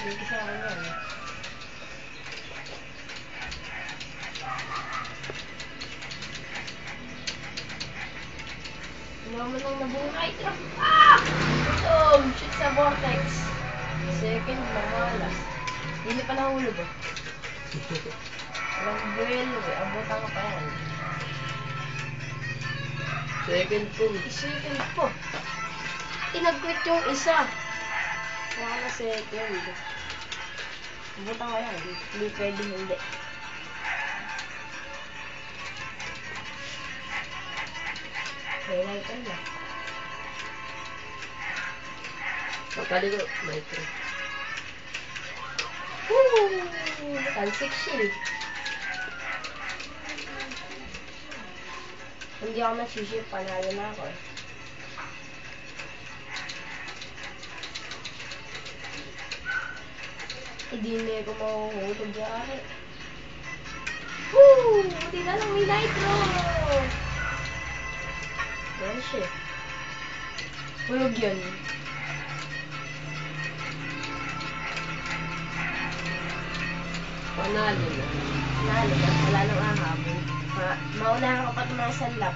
Dito sa akin yan. Hindi mo nang nabuhay. Ah! Boom! Shoot sa vortex. Second, mamalas. Hindi pa nahulog oh. Walang buwelo eh. Abutan ka pa yan. Second po. Second po. Tinag-quit yung isa. Wala na second. Abutan ka yan. Hindi pwede hindi. Kailan ka na. Pagkali ko, micro. Woo! Talsik shield. Hindi ako magsiship, panalo na ako eh. Hindi na ako mahuhulog yari. Woo! Buti na lang may nitro! Yan siya. Hulog yun. Panalo na. Panalo na, wala nang ahabo. Maunahan ka pa tumasan lap.